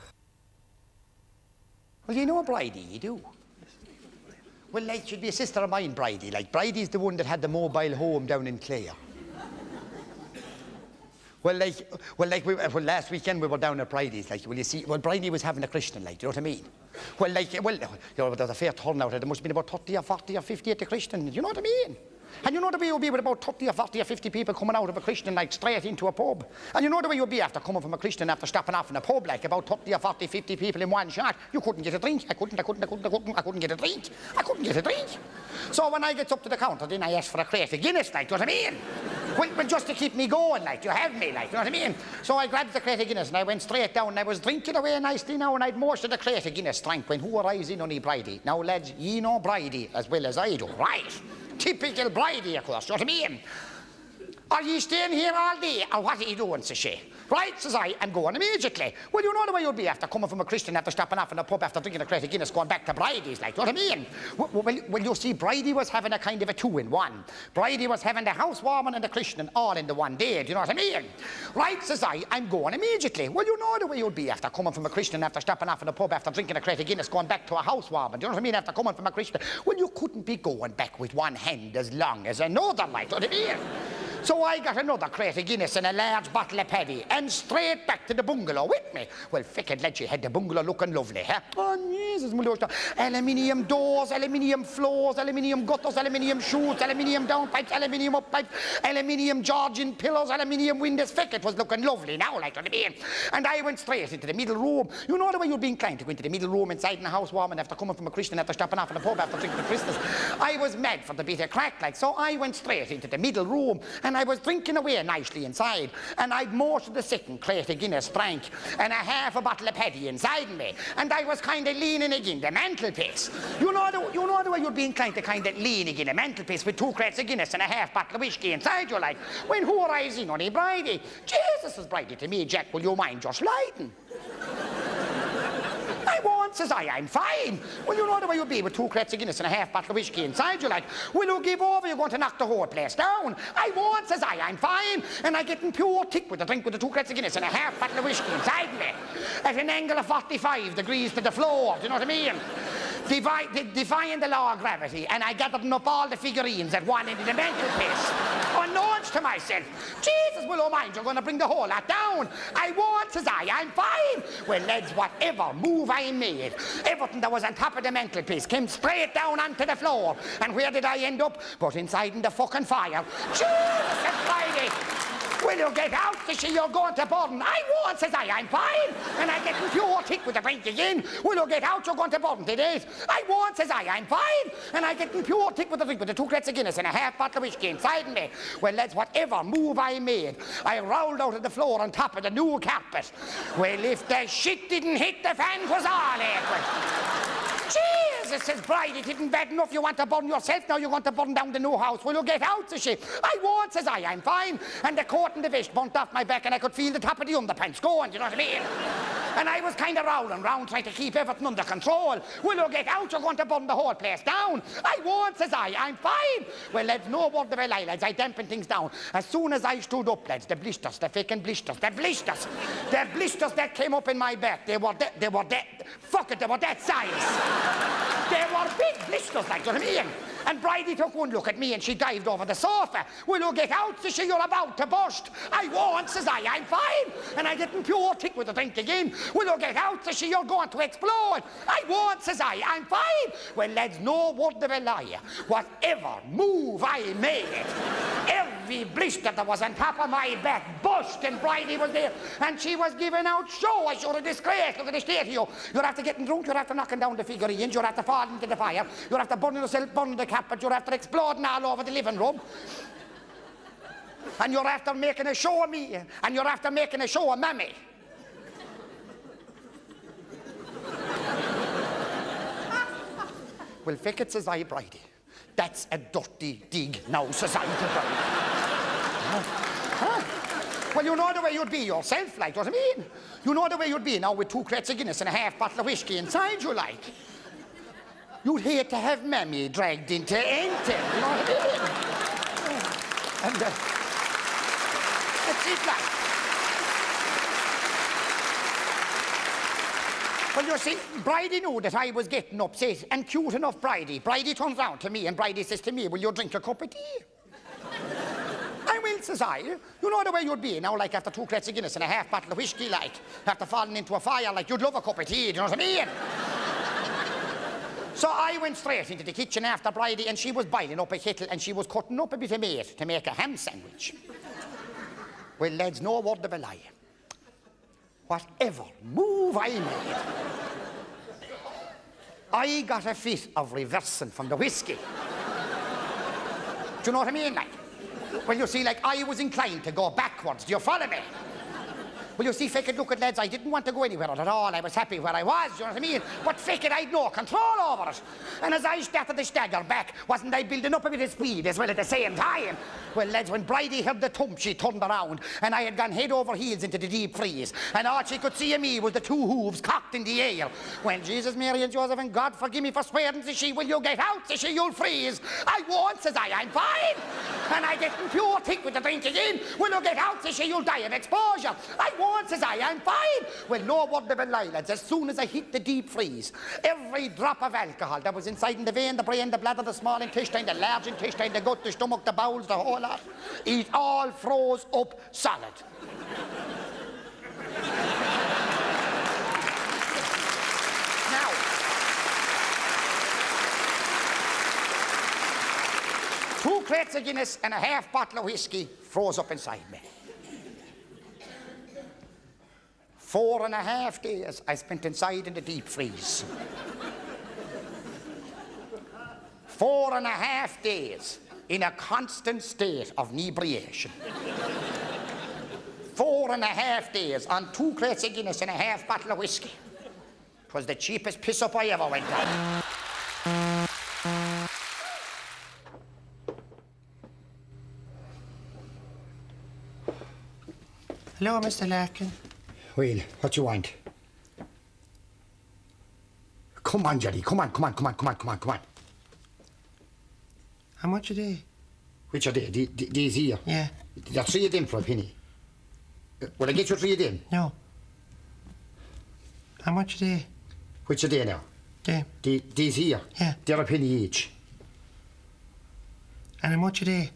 Well, you know Bridie, you do. Well, like, she'd be a sister of mine, Bridie. Like, Bridie's the one that had the mobile home down in Clare. Well, last weekend we were down at Bridie's, like, well, you see, well, Bridie was having a Christian, like, do you know what I mean? Well, like, well, you know, there was a fair turnout, there must have been about 30 or 40 or 50 at the Christian, you know what I mean? And you know the way you'll be with about 30 or 40 or 50 people coming out of a Christian, like, straight into a pub. And you know the way you'll be after coming from a Christian after stopping off in a pub, like, about 30 or 40, 50 people in one shot. You couldn't get a drink. I couldn't get a drink. I couldn't get a drink. So when I gets up to the counter, then I ask for a crate of Guinness, like, do you know what I mean? Well, just to keep me going, like, you have me, like, you know what I mean? So I grabbed the crate of Guinness and I went straight down and I was drinking away nicely now and I'd most of the crate of Guinness drank when who arrives in only Bridie. Now, lads, ye know Bridie as well as I do, right? Typical Bridie, of course, you know what I mean? Are ye staying here all day, or what are you doing, says she? Right, says I, I'm going immediately. Well, you know the way you'll be after coming from a Christian, after stopping off in a pub, after drinking a crate of Guinness, going back to Bridie's, like, you know what I mean? Well, you see, Bridie was having a kind of a 2-in-1. Bridie was having the housewarming and the Christian all in the one day, do you know what I mean? Right, says I, I'm going immediately. Well, you know the way you'll be after coming from a Christian, after stopping off in a pub, after drinking a crate of Guinness, going back to a housewarming, do you know what I mean, after coming from a Christian? Well, you couldn't be going back with one hand as long as another, like, do you know what I mean? So I got another crate of Guinness and a large bottle of paddy and straight back to the bungalow with me. Well, ficked lad, she had the bungalow looking lovely, huh? Oh, Jesus, my Lord. Aluminium doors, aluminium floors, aluminium gutters, aluminium chutes, aluminium downpipes, aluminium uppipes, aluminium Georgian pillows, aluminium windows. Feck, it was looking lovely now, like, what I mean. And I went straight into the middle room. You know the way you'd be inclined to go into the middle room inside in the housewarming after coming from a Christian, after stopping off in the pub, after drinking the Christmas. I was mad for the bit of crack, like, so I went straight into the middle room and I was drinking away nicely inside. And I'd most of the second crate of Guinness drank and a half a bottle of Paddy inside me. And I was kind of leaning again the mantelpiece. You know the way you'd be inclined to kind of lean again the mantelpiece with 2 crates of Guinness and a half bottle of whiskey inside you, like, when who arrives in on a Bridie? Jesus, says Bridie to me, Jack, will you mind just lighting? I won't, says I'm fine. Well, you know the way you'd be with 2 crates of Guinness and a half bottle of whiskey inside you, like, will you give over? You're going to knock the whole place down. I won't, says I'm fine. And I getting pure tick with the drink with the 2 crates of Guinness and a half bottle of whiskey inside me. At an angle of 45 degrees to the floor, do you know what I mean? Defying the law of gravity, and I gathered up all the figurines at one end of the mantelpiece. Unknowns to myself, Jesus, will oh mind, you're going to bring the whole lot down. I won't, says I'm fine. Well, lads, whatever move I made, everything that was on top of the mantelpiece came straight down onto the floor. And where did I end up? But inside in the fucking fire. Jesus, it's Friday. Will you get out to see you're going to Borden? I won't, says I'm fine. And I get pure tick with the drink again. Will you get out, you're going to Borden today? I won't, says I'm fine. And I get pure tick with the drink with the 2 crates of Guinness and a half bottle of whiskey inside me. Well, lads, whatever move I made, I rolled out of the floor on top of the new carpet. Well, if the shit didn't hit the fan, 'twas all equal. Jesus, says Bridie, it isn't bad enough you want to burn yourself, now you want to burn down the new house. Will you get out, says she. I won't, says I'm fine. And the coat and the vest burnt off my back and I could feel the top of the underpants going, you know what I mean? And I was kind of rolling round trying to keep everything under control. Will you get out, you're going to burn the whole place down. I won't, says I'm fine. Well, lads, no word of a lie, lads, I dampened things down. As soon as I stood up, lads, the blisters, the fucking blisters, the blisters that came up in my back, they were that size. They were big blisters, like, you know what I mean? And Bridie took one look at me and she dived over the sofa. Will you get out, says she, you're about to burst. I won't, says I'm fine. And I getting pure tick with the drink again. Will you get out, says she, you're going to explode. I won't, says I'm fine. Well, lads, no word of a lie. Whatever move I made, every blister that was on top of my back burst, and Bridie was there. And she was giving out show. I showed a disgrace. Look at the state of you. You're after getting drunk, you're after knocking down the figurines, you're after falling into the fire, you're after burning yourself, burning the but you're after exploding all over the living room. And you're after making a show of me. And you're after making a show of Mammy. Well, feck it, says Bridie. That's a dirty dig now, says to Bridie. Well, you know the way you'd be yourself, like, what I mean? You know the way you'd be now with 2 crates of Guinness and a half bottle of whiskey inside you, like. You'd hate to have Mammy dragged into anything, you know what I mean? And that's it, like. Well, you see, Bridie knew that I was getting upset, and cute enough Bridie. Bridie turns round to me and Bridie says to me, will you drink a cup of tea? I will, says I. You know the way you'd be now, like after 2 crates of Guinness and a half bottle of whiskey, like, after falling into a fire, like, you'd love a cup of tea, do you know what I mean? So I went straight into the kitchen after Bridie, and she was boiling up a kettle and she was cutting up a bit of meat to make a ham sandwich. Well, lads, no word of a lie. Whatever move I made, I got a fit of reversing from the whiskey. Do you know what I mean, like? Well, you see, like, I was inclined to go backwards. Do you follow me? Well, you see, feck it, look at lads, I didn't want to go anywhere at all. I was happy where I was, you know what I mean? But feck it, I'd no control over it. And as I started to stagger back, wasn't I building up a bit of speed as well at the same time? Well, lads, when Bridie heard the thump, she turned around, and I had gone head over heels into the deep freeze. And all she could see of me was the 2 hooves cocked in the air. When Jesus, Mary, and Joseph, and God forgive me for swearing, says she, will you get out, says she, you'll freeze. I won't, says I'm fine. And I get pure tick with the drink again. Will you get out, says she, you'll die of exposure. I won't, says I'm fine. Well, no word of a lie, lads. As soon as I hit the deep freeze, every drop of alcohol that was inside in the vein, the brain, the bladder, the small intestine, the large intestine, the gut, the stomach, the bowels, the whole lot, it all froze up solid. Now, crates of Guinness and a half bottle of whiskey froze up inside me. 4.5 days I spent inside in the deep freeze. 4.5 days in a constant state of inebriation. 4.5 days on 2 crates of Guinness and a half bottle of whiskey. It was the cheapest piss up I ever went on. Hello, Mr. Larkin. Well, what you want? Come on, Jerry. Come on. How much a day? Which are they? These here? Yeah. There are 3 of them for a penny. Will I get you 3 of them? No. How much a day? Which are they now? Day. These here? Yeah. They're a penny each. And how much a day?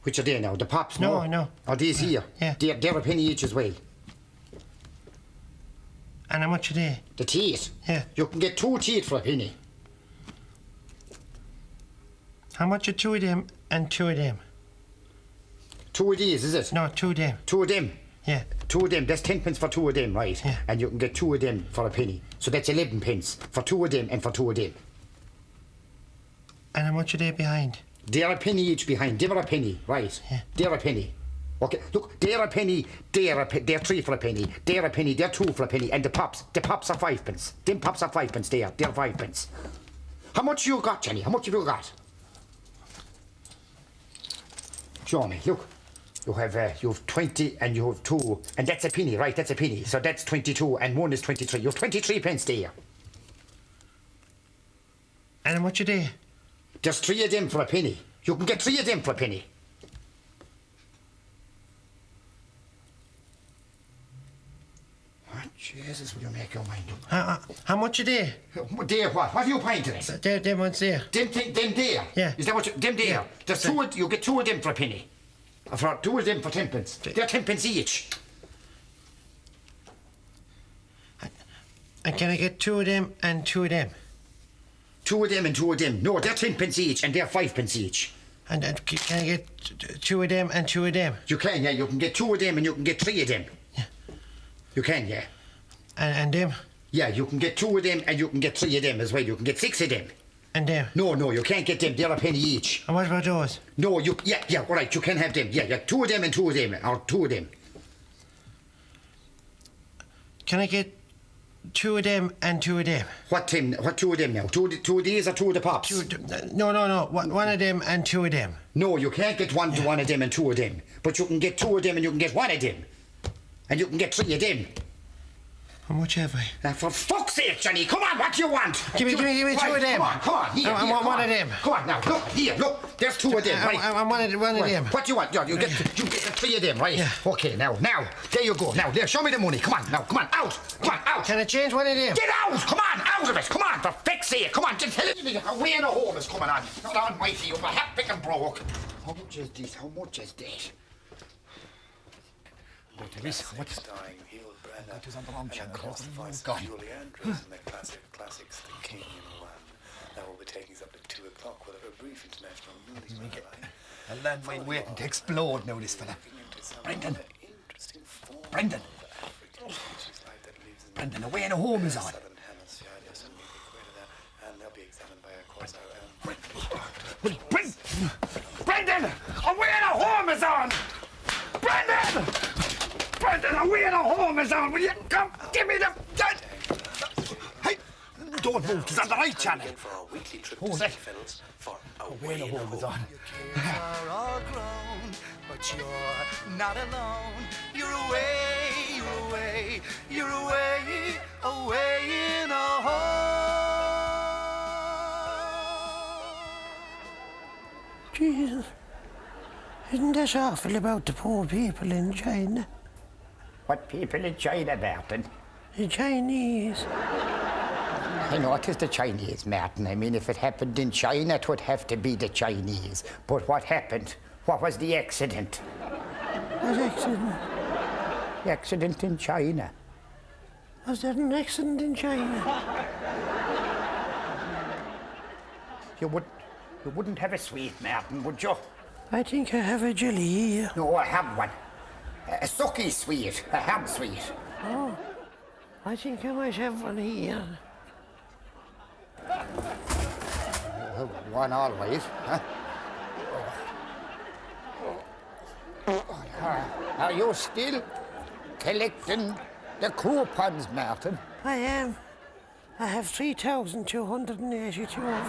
Which are they now? The pops? No. Are these here? Yeah. They're a penny each as well. And how much a day? The teeth? Yeah. You can get 2 teeth for a penny. How much are 2 of them and 2 of them? 2 of these, is it? No, 2 of them. 2 of them? Yeah. 2 of them, that's 10 pence for 2 of them, right? Yeah. And you can get 2 of them for a penny. So that's 11 pence for 2 of them and for 2 of them. And how much are they behind? They're a penny each behind. They're a penny, right? Yeah. They're a penny. Okay, look, they're a penny, they're 3 for a penny, they're a penny, they're 2 for a penny, and the pops are 5 pence. Them pops are 5 pence, they're 5 pence. How much you got, Jenny? How much have you got? Show me, look. You have 20 and you have 2, and that's a penny, right? That's a penny. So that's 22 and 1 is 23. You have 23 pence there. And how much a day? There's 3 of them for a penny. You can get 3 of them for a penny. What Jesus will you make your mind up? How much a day? There what? What are you pointing at? Them ones there. Them there? Yeah. Is that what them there? Yeah. There's 2 you get 2 of them for a penny. For 2 of them for 10 pence. They're 10 pence each. And can I get 2 of them and 2 of them? 2 of them and 2 of them. No, they're 10 pence each and they're 5 pence each. And can I get 2 of them and 2 of them? You can, yeah. You can get 2 of them and you can get 3 of them. Yeah. You can, yeah. And them? Yeah, you can get 2 of them and you can get 3 of them as well. You can get 6 of them. And them? No, you can't get them. They're a penny each. And what about those? No, yeah, all right, you can have them. Yeah, 2 of them and 2 of them, or 2 of them. Can I get 2 of them and 2 of them? What 2 of them now? 2 of these or 2 of the pops? No. 1 of them and 2 of them. No, you can't get 1 to 1 of them and 2 of them. But you can get 2 of them and you can get 1 of them. And you can get 3 of them. How much have I? Now, for fuck's sake, Johnny, come on, what do you want? Give me 2 of them. Come on, here. I want 1 of them. Come on, now, look, there's 2 of them, right? I want 1 of them. What do you want? You get 3 of them, right? Yeah. Okay, now, there you go. Now, there, show me the money. Come on, out. Come on, out. Can I change 1 of them? Get out! Come on, out of it! Come on, for fuck's sake! Come on, just tell me away in the hole is coming on. Not almighty, you're half big and broke. How much is this? How much is that? What's dying, healed Brenda, and across the voice of Julie Andrews in their classics, The King in One. That will be taking us up to 2 o'clock with a brief international news. A landmine waiting to explode now, this fella. Brendan! Brendan, away in the home is on. Brendan! Away in the home is on! Brendan, away in the home is on! Will you come? Give me the... Hey! Don't move, it's on the right channel. Oh, that... Away in the home is on. Are all grown, but you're not alone. You're away in a home. Jesus, isn't that awful about the poor people in China? What people in China, Martin? The Chinese. I know it is the Chinese, Martin. I mean, if it happened in China, it would have to be the Chinese. But what happened? What was the accident? What accident? The accident in China. Was there an accident in China? You wouldn't have a sweet, Martin, would you? I think I have a jelly here. No, I have one. A sucky sweet, a ham sweet. Oh, I think I might have one here. One all right, huh? Are you still collecting the coupons, Martin? I am. I have 3,282 of them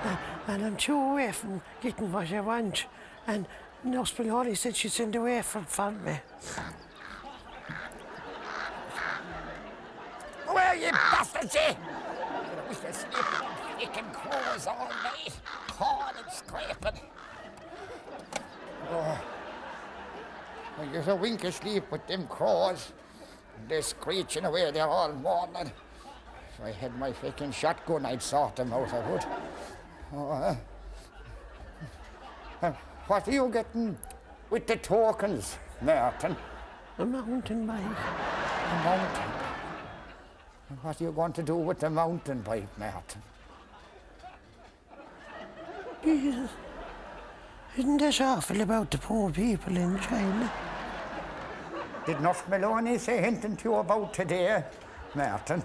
now. And I'm 2 away from getting what I want. And Nurse Maloney said she'd send away for me. Where you bastards, eh? We shall sleep in freaking crows all night, clawing and scraping. Oh. I get a wink of sleep with them crows. They're screeching away there all morning. If I had my freaking shotgun, I'd sort them out, I would. Oh, what are you getting with the tokens, Martin? A mountain bike. A mountain. What are you going to do with the mountain bike, Martin? Jesus. Isn't that awful about the poor people in China? Did Nurse Maloney say anything to you about today, Martin?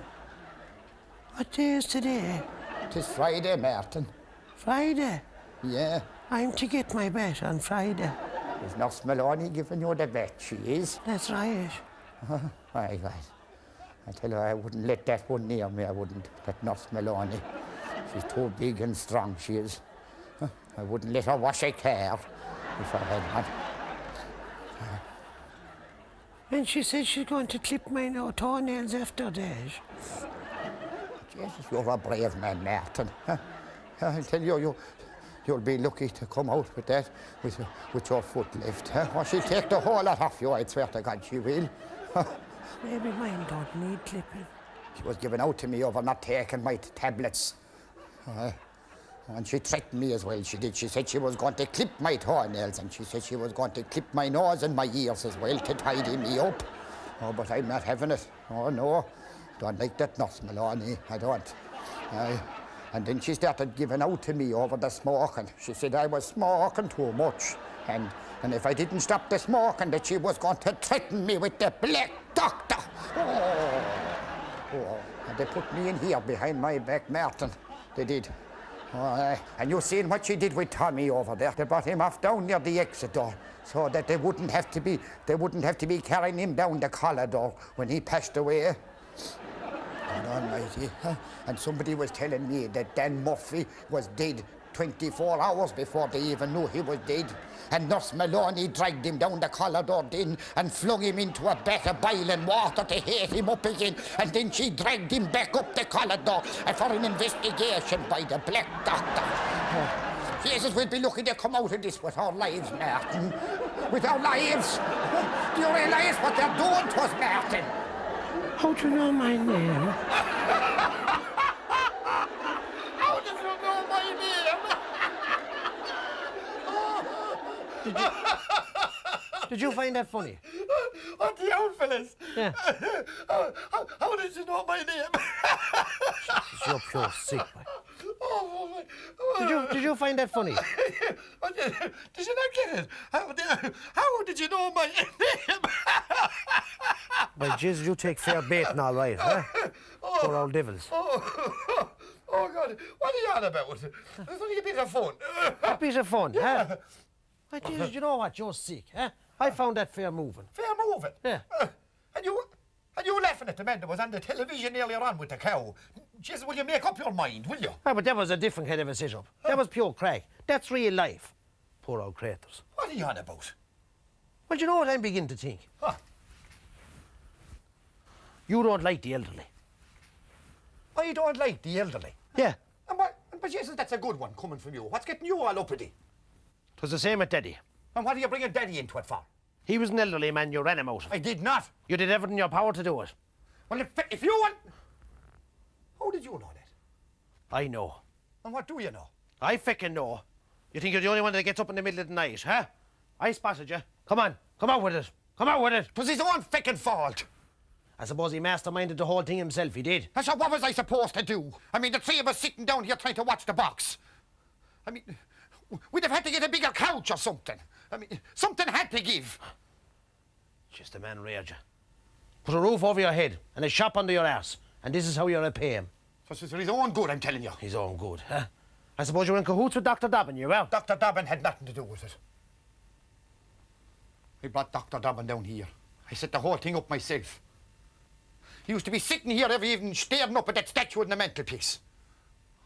What day is today? Tis Friday, Martin. Friday? Yeah. I'm to get my bet on Friday. Is Nurse Maloney giving you the bet, she is? That's right. Right. I tell you, I wouldn't let that one near me. I wouldn't let Nurse Maloney. She's too big and strong, she is. I wouldn't let her wash a car if I had one. And she said she's going to clip my toenails after that. Jesus, you're a brave man, Martin. I tell you, you'll be lucky to come out with that, with your foot left. Or she'll take the whole lot off you, I swear to God she will. Maybe mine don't need clipping. She was given out to me over not taking my tablets. And she threatened me as well, she did. She said she was going to clip my toenails, and she said she was going to clip my nose and my ears as well to tidy me up. Oh, but I'm not having it. Oh, no. Don't like that, Nurse Maloney. I don't. And then she started giving out to me over the smoking. She said I was smoking too much. And if I didn't stop the smoking, that she was going to threaten me with the black doctor. Oh. And they put me in here behind my back, Martin. They did. And you seen what she did with Tommy over there. They brought him off down near the exit door so that they wouldn't have to be carrying him down the corridor when he passed away. God almighty. And somebody was telling me that Dan Murphy was dead 24 hours before they even knew he was dead. And Nurse Maloney dragged him down the corridor then and flung him into a bath of boiling water to heat him up again. And then she dragged him back up the corridor for an investigation by the black doctor. Oh, Jesus, we'll be lucky to come out of this with our lives, Martin. With our lives. Do you realise what they're doing to us, Martin? How do you know my name? How did you know my name? Did you find that funny? What the old fellas? Yeah. How did you know my name? You're pure sick, boy. Did you find that funny? Did you not get it? How did you know my name? Well, Jiz, you take fair baiting all right, huh? Poor old devils. Oh, God. What are you on about? It's only a bit of fun. A piece of fun, huh? Well, Jiz, you know what? You're sick, huh? I found that fair moving. Fair moving? Yeah. And you laughing at the man that was on the television earlier on with the cow. Jesus, will you make up your mind, will you? Ah, but that was a different kind of a sit-up. That was pure crack. That's real life. Poor old craters. What are you on about? Well, you know what I'm beginning to think? What? You don't like the elderly. I don't like the elderly. Yeah. But Jesus, that's a good one coming from you. What's getting you all uppity? 'Twas the same with Daddy. And what are you bringing Daddy into it for? He was an elderly man, you ran him out. I did not. You did everything in your power to do it. Well, if you want... How did you know that? I know. And what do you know? I feckin' know. You think you're the only one that gets up in the middle of the night, huh? I spotted you. Come on, come out with it. Come out with it. It was his own feckin' fault. I suppose he masterminded the whole thing himself, he did. And so what was I supposed to do? I mean, the three of us sitting down here trying to watch the box. I mean, we'd have had to get a bigger couch or something. I mean, something had to give. Just the man reared you. Put a roof over your head and a shop under your arse, and this is how you repay him. So it's for his own good, I'm telling you. His own good, huh? I suppose you were in cahoots with Dr. Dobbin, you were? Dr. Dobbin had nothing to do with it. I brought Dr. Dobbin down here. I set the whole thing up myself. He used to be sitting here every evening staring up at that statue in the mantelpiece.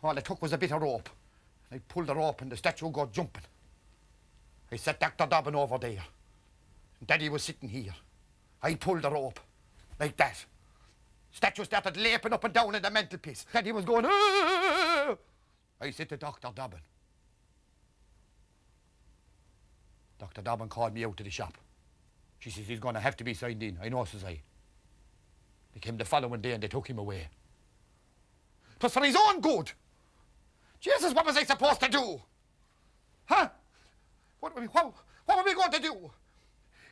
All it took was a bit of rope. I pulled the rope and the statue would go jumping. I set Dr. Dobbin over there. And Daddy was sitting here. I pulled the rope. Like that. Statue started leaping up and down in the mantelpiece. Daddy was going, "Ah!" I said to Dr. Dobbin. Dr. Dobbin called me out to the shop. She says he's going to have to be signed in. I know, says I. They came the following day and they took him away. It was for his own good. Jesus, what was I supposed to do? Huh? What were we going to do?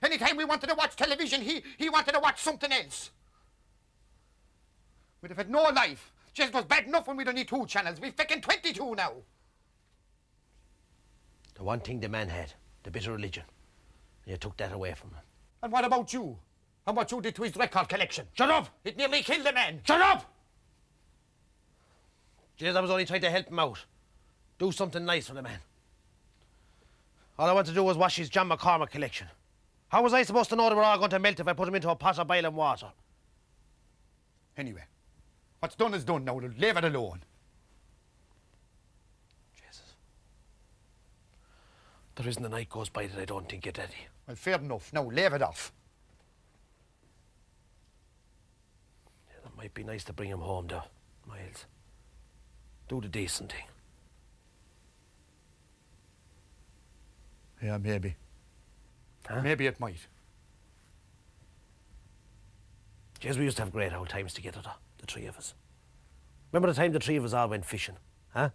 Anytime we wanted to watch television, he wanted to watch something else. We'd have had no life. Jesus, it was bad enough when we don't need 2 channels. We've taken 22 now. The one thing the man had, the bit of religion. You took that away from him. And what about you? And what you did to his record collection? Shut up! It nearly killed the man. Shut up! Jesus, I was only trying to help him out. Do something nice for the man. All I wanted to do was wash his John McCormack collection. How was I supposed to know they were all going to melt if I put them into a pot of boiling water? Anyway, what's done is done now. Leave it alone. Jesus. There isn't a night goes by that I don't think you're Daddy. Well, fair enough. Now, leave it off. Yeah, that might be nice to bring him home, though, Miles. Do the decent thing. Yeah, maybe. Huh? Maybe it might. Jeez, we used to have great old times together, though, the 3 of us. Remember the time the 3 of us all went fishing, huh?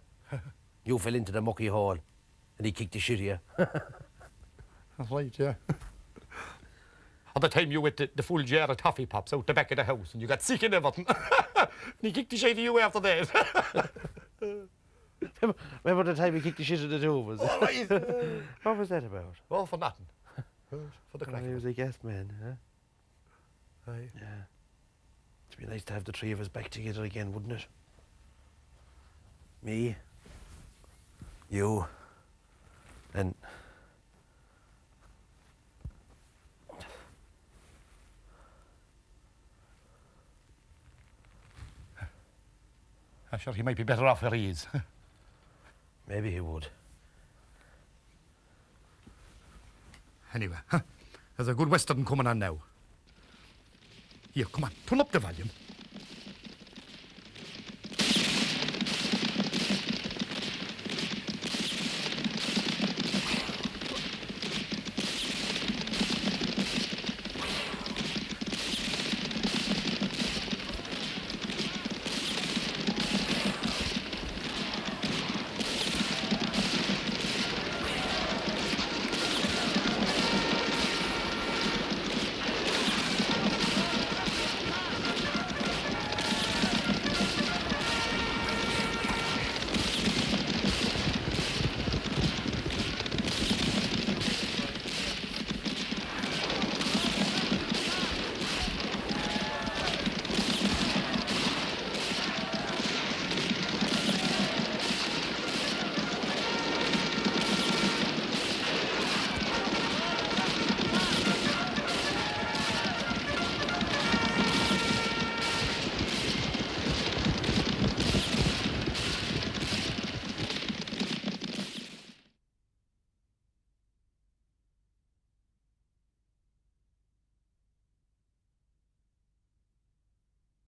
You fell into the mucky hole, and he kicked the shit of you. That's right, yeah. Or the time you ate the full jar of toffee pops out the back of the house and you got sick and everything. And he kicked the shit of you after that. Remember the time he kicked the shit of the 2 of us? All right. What was that about? Well, for nothing. For the crack. He was a guest man, huh? Aye. Yeah. It'd be nice to have the 3 of us back together again, wouldn't it? Me, you, and... I'm sure he might be better off where he is. Maybe he would. Anyway, there's a good western coming on now. Here, come on, turn up the volume.